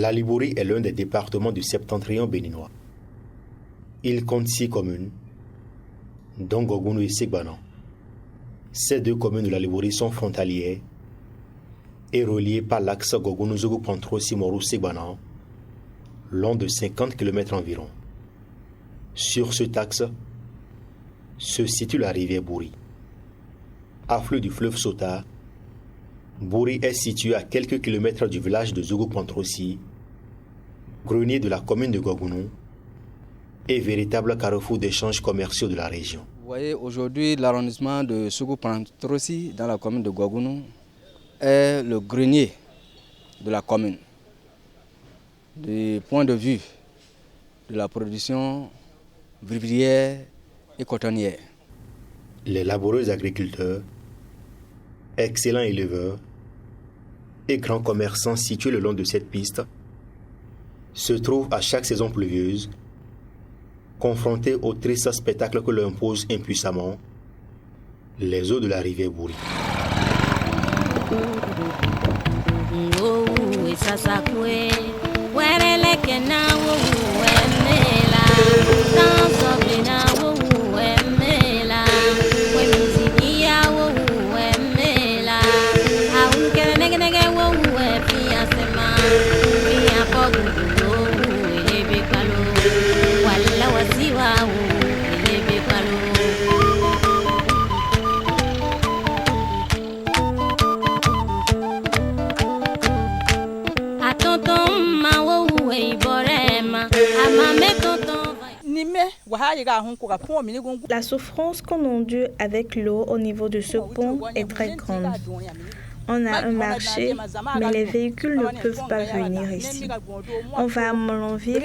La Libouri est l'un des départements du septentrion béninois. Il compte 6 communes, dont Gogounou et Segbanan. Ces 2 communes de la Libouri sont frontalières et reliées par l'axe Gogounou-Zougou-Pantro-Simorou-Segbanan, long de 50 km environ. Sur cet axe se situe la rivière Bouri. Affluent du fleuve Sota, Bouri est situé à quelques kilomètres du village de Zougou-Pantrosi, grenier de la commune de Gogounou et véritable carrefour d'échanges commerciaux de la région. Vous voyez, aujourd'hui, l'arrondissement de Zougou-Pantrosi, dans la commune de Gogounou, est le grenier de la commune. Du point de vue de la production vivrière et cotonnière. Les laboureux agriculteurs, excellents éleveurs et grands commerçants situés le long de cette piste se trouvent à chaque saison pluvieuse confrontés au triste spectacle que leur imposent impuissamment les eaux de la rivière Bouri. La souffrance qu'on endure avec l'eau au niveau de ce pont est très grande. On a un marché, mais les véhicules ne peuvent pas venir ici. On va à Molonville,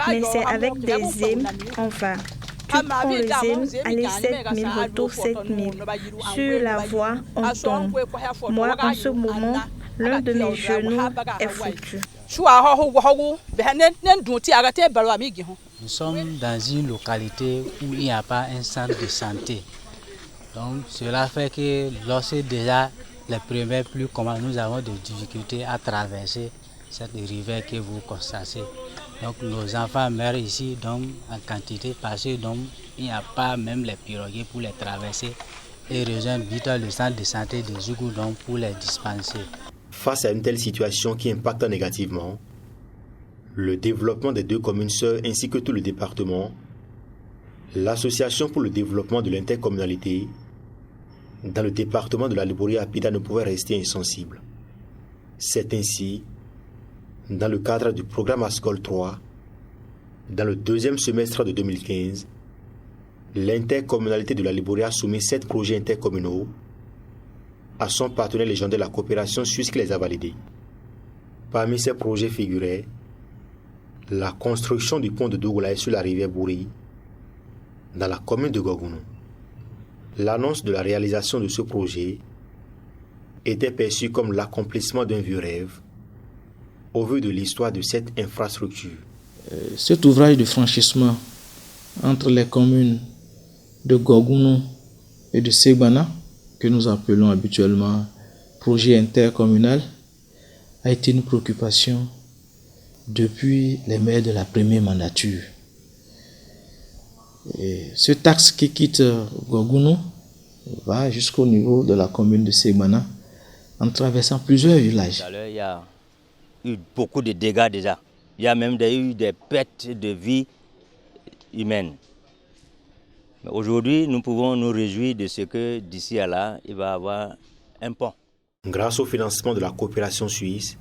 mais c'est avec des zèmes, on va. Tu prends le zème, allez 7000, retour 7000. Sur la voie, on tombe. Moi, en ce moment, l'un de mes genoux est foutu. Nous sommes dans une localité où il n'y a pas un centre de santé. Donc cela fait que lorsque déjà les premières pluies commencent, nous avons des difficultés à traverser cette rivière que vous constatez. Donc nos enfants meurent ici donc, en quantité parce que donc, il n'y a pas même les pirogues pour les traverser et rejoindre vite le centre de santé de Zougou donc, pour les dispenser. Face à une telle situation qui impacte négativement le développement des 2 communes sœurs ainsi que tout le département, l'Association pour le développement de l'intercommunalité dans le département de la Libouri Apida ne pouvait rester insensible. C'est ainsi, dans le cadre du programme ASCOL 3, dans le 2e semestre de 2015, l'intercommunalité de la Libouri a soumis 7 projets intercommunaux à son partenaire légendaire, la coopération suisse, qui les a validés. Parmi ces projets figuraient la construction du pont de Dougoulaye sur la rivière Bouri, dans la commune de Gogounou. L'annonce de la réalisation de ce projet était perçue comme l'accomplissement d'un vieux rêve au vu de l'histoire de cette infrastructure. Cet ouvrage de franchissement entre les communes de Gogounou et de Segbana, que nous appelons habituellement projet intercommunal, a été une préoccupation depuis les maires de la première mandature. Et ce axe qui quitte Gogounou va jusqu'au niveau de la commune de Segbana en traversant plusieurs villages. Il y a eu beaucoup de dégâts déjà. Il y a même eu des pertes de vie humaine. Mais aujourd'hui, nous pouvons nous réjouir de ce que d'ici à là, il va y avoir un pont. Grâce au financement de la coopération suisse,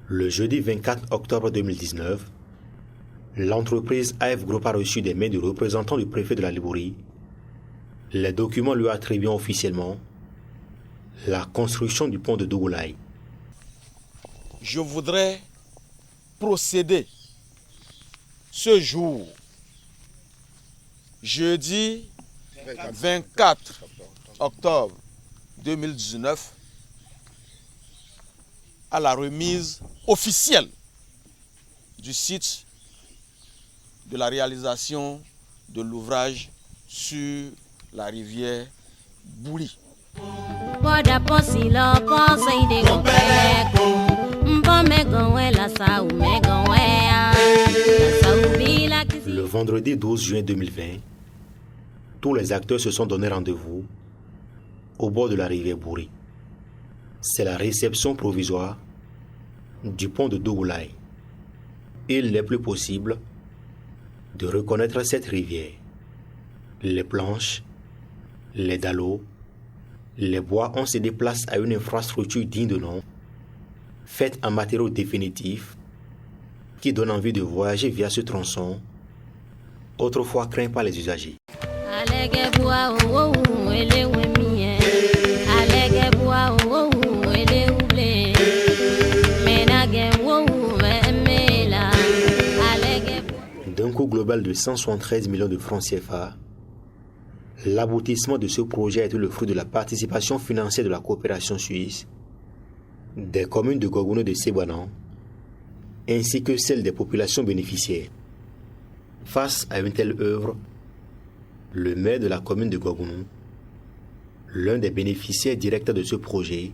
le jeudi 24 octobre 2019, l'entreprise AF Group a reçu des mails du représentant du préfet de la Libouri les documents lui attribuant officiellement la construction du pont de Dougoulaye. Je voudrais procéder ce jour, jeudi 24 octobre 2019, à la remise officielle du site de la réalisation de l'ouvrage sur la rivière Bouri. Boda posi lo posi de go pe ko mbo me go we la Le vendredi 12 juin 2020, tous les acteurs se sont donné rendez-vous au bord de la rivière Bouri. C'est la réception provisoire du pont de Dougoulaye. Il n'est plus possible de reconnaître cette rivière. Les planches, les dallots, les bois ont cédé place à une infrastructure digne de nom, faite en matériaux définitifs, qui donne envie de voyager via ce tronçon, autrefois craint par les usagers. D'un coût global de 173 millions de francs CFA, l'aboutissement de ce projet a été le fruit de la participation financière de la coopération suisse, des communes de Gogounou et de Ségouanan, ainsi que celle des populations bénéficiaires. Face à une telle œuvre, le maire de la commune de Gogounou, l'un des bénéficiaires directs de ce projet,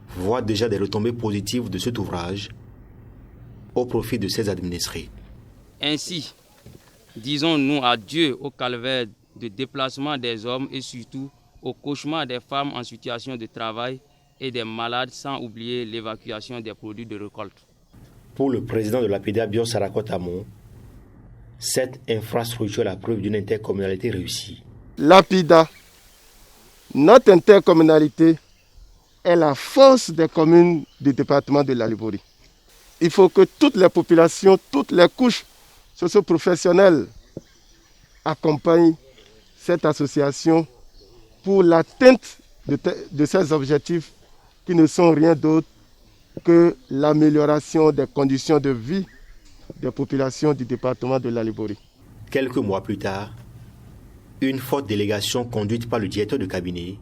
voit déjà des retombées positives de cet ouvrage au profit de ses administrés. Ainsi, disons-nous adieu au calvaire de déplacement des hommes et surtout au cauchemar des femmes en situation de travail et des malades, sans oublier l'évacuation des produits de récolte. Pour le président de l'APIDA, Bion Sarakotamo, cette infrastructure est la preuve d'une intercommunalité réussie. L'APIDA, notre intercommunalité, est la force des communes du département de la Liborie. Il faut que toutes les populations, toutes les couches socio-professionnelles accompagnent cette association pour l'atteinte de ces objectifs qui ne sont rien d'autre que l'amélioration des conditions de vie des populations du département de la Liborie. Quelques mois plus tard, une forte délégation conduite par le directeur de cabinet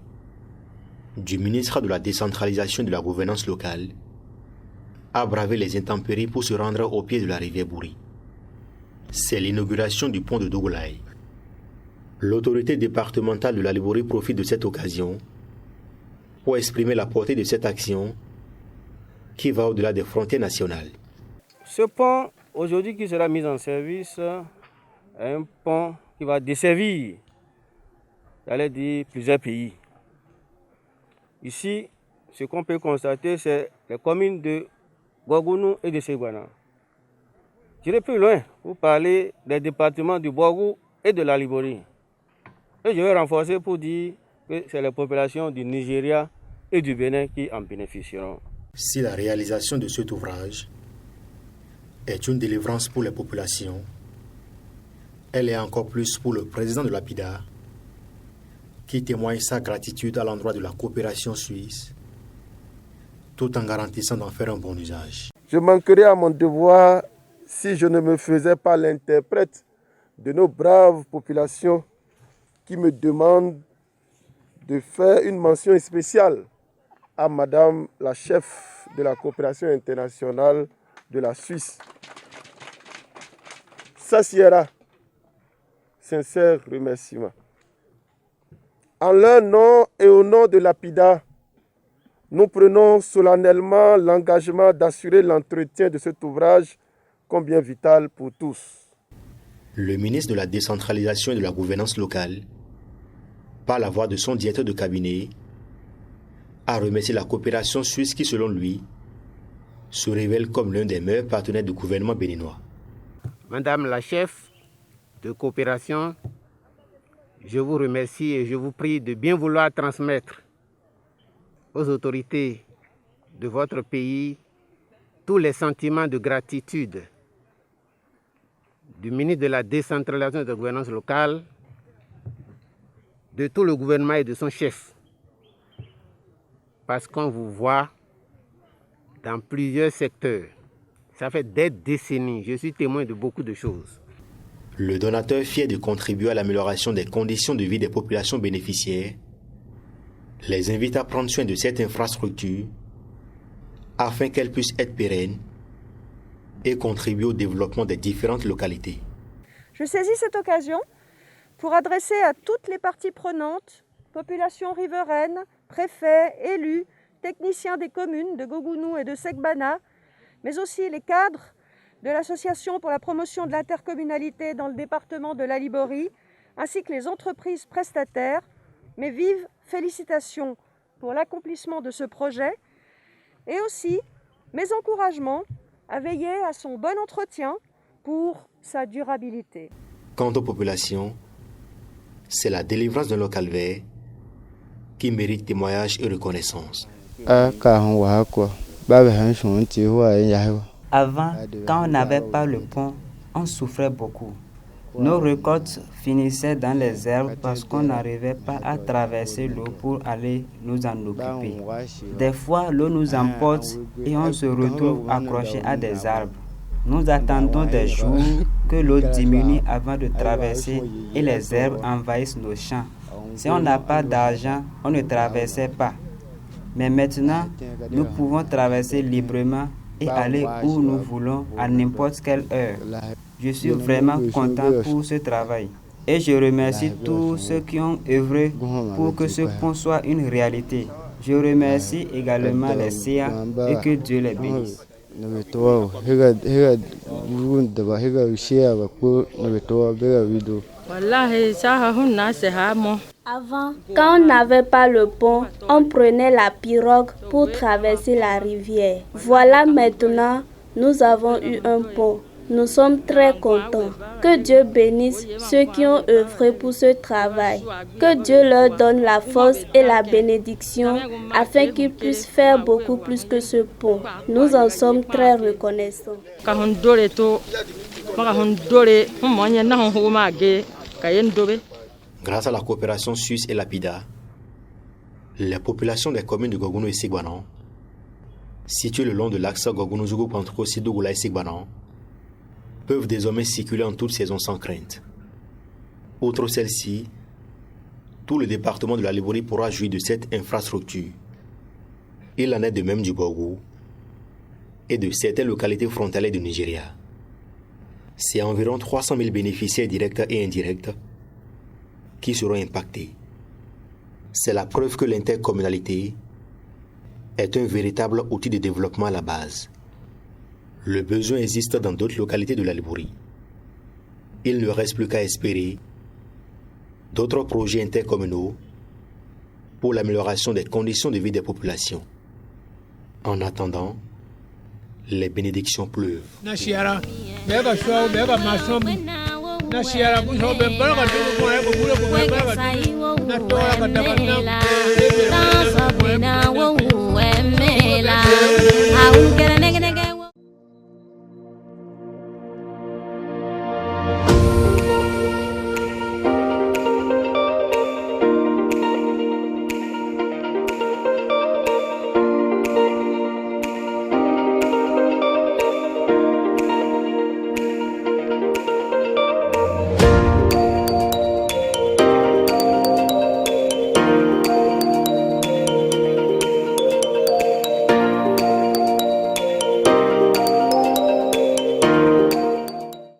du ministère de la décentralisation et de la gouvernance locale a bravé les intempéries pour se rendre au pied de la rivière Bouri. C'est l'inauguration du pont de Dougoulaye. L'autorité départementale de la Liborie profite de cette occasion pour exprimer la portée de cette action qui va au-delà des frontières nationales. Ce pont, aujourd'hui, qui sera mis en service, est un pont qui va desservir, j'allais dire, plusieurs pays. Ici, ce qu'on peut constater, c'est les communes de Gogounou et de Ségouanan. J'irai plus loin pour parler des départements du Bourgou et de la Liborie. Et je vais renforcer pour dire que c'est les populations du Nigeria et du Bénin qui en bénéficieront. Si la réalisation de cet ouvrage est une délivrance pour les populations, elle est encore plus pour le président de l'APIDA, qui témoigne sa gratitude à l'endroit de la coopération suisse, tout en garantissant d'en faire un bon usage. Je manquerais à mon devoir si je ne me faisais pas l'interprète de nos braves populations qui me demandent de faire une mention spéciale à Madame la chef de la coopération internationale de la Suisse. Sassiera, sincère remerciement. En leur nom et au nom de l'APIDA, nous prenons solennellement l'engagement d'assurer l'entretien de cet ouvrage combien vital pour tous. Le ministre de la décentralisation et de la gouvernance locale, par la voix de son directeur de cabinet, a remercié la coopération suisse qui, selon lui, se révèle comme l'un des meilleurs partenaires du gouvernement béninois. Madame la chef de coopération, je vous remercie et je vous prie de bien vouloir transmettre aux autorités de votre pays tous les sentiments de gratitude du ministre de la décentralisation et de la gouvernance locale, de tout le gouvernement et de son chef. Parce qu'on vous voit dans plusieurs secteurs. Ça fait des décennies, je suis témoin de beaucoup de choses. Le donateur, fier de contribuer à l'amélioration des conditions de vie des populations bénéficiaires, les invite à prendre soin de cette infrastructure afin qu'elle puisse être pérenne et contribuer au développement des différentes localités. Je saisis cette occasion pour adresser à toutes les parties prenantes, populations riveraines, préfets, élus, techniciens des communes de Gogounou et de Segbana, mais aussi les cadres de l'Association pour la promotion de l'intercommunalité dans le département de la Liborie, ainsi que les entreprises prestataires. Mes vives félicitations pour l'accomplissement de ce projet et aussi mes encouragements à veiller à son bon entretien pour sa durabilité. Quant aux populations, c'est la délivrance d'un local vert qui mérite témoignage et reconnaissance. Avant, quand on n'avait pas le pont, on souffrait beaucoup. Nos récoltes finissaient dans les herbes parce qu'on n'arrivait pas à traverser l'eau pour aller nous en occuper. Des fois, l'eau nous emporte et on se retrouve accroché à des arbres. Nous attendons des jours que l'eau diminue avant de traverser et les herbes envahissent nos champs. Si on n'a pas d'argent, on ne traversait pas. Mais maintenant, nous pouvons traverser librement et aller où nous voulons à n'importe quelle heure. Je suis vraiment content pour ce travail. Et je remercie tous ceux qui ont œuvré pour que ce pont soit une réalité. Je remercie également les CA et que Dieu les bénisse. Avant, quand on n'avait pas le pont, on prenait la pirogue pour traverser la rivière. Voilà maintenant, nous avons eu un pont. Nous sommes très contents. Que Dieu bénisse ceux qui ont œuvré pour ce travail. Que Dieu leur donne la force et la bénédiction afin qu'ils puissent faire beaucoup plus que ce pont. Nous en sommes très reconnaissants. Grâce à la coopération suisse et Lapida, les populations des communes de Gogounou et Sigbanan, situées le long de l'axe Gogounou-Zougou-Pantrosi-Dougoula et Sigbanan, peuvent désormais circuler en toute saison sans crainte. Outre celle-ci, tout le département de la Liborie pourra jouir de cette infrastructure. Il en est de même du Borgou et de certaines localités frontalières du Nigeria. C'est environ 300 000 bénéficiaires directs et indirects qui seront impactés. C'est la preuve que l'intercommunalité est un véritable outil de développement à la base. Le besoin existe dans d'autres localités de la Liborie. Il ne reste plus qu'à espérer d'autres projets intercommunaux pour l'amélioration des conditions de vie des populations. En attendant, les bénédictions pleuvent.